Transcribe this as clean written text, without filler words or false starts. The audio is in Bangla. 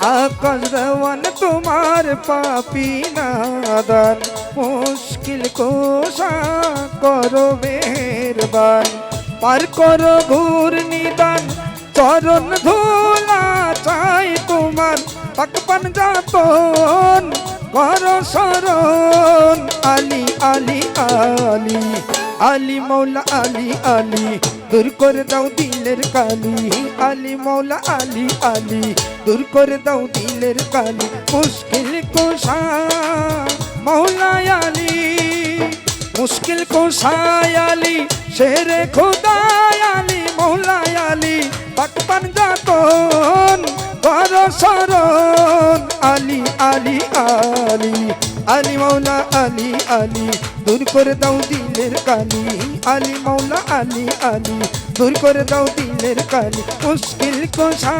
আকাশ দেওয়ান তোমার পাপি নাদান, মুশকিল কোষা করো মেহেরবান। পার করো ঘূর্ণিদান চরণ ধুলা চাই তোমার, পাকপান যাতন করো শরণ। আলী আলী আলী আলী মৌলা আলী আলী, দূর করে দাও দিলের কালি। আলী মৌলা আলী আলী, দূর করে দাও দিলের কালি। মুশকিল কোষা মৌলা আলী, মুশকিল কোষা আলী, শেরে খোদা আলী মৌলা আলী, পাকপান যাতন করো শরণ। আলী আলী আলী আলী মৌলা আলী আলী, দূর করে দাও দিলের কালি। আলী মৌলা আলী আলী, দূর করে দাও দিলের কালি। মুশকিল কোষা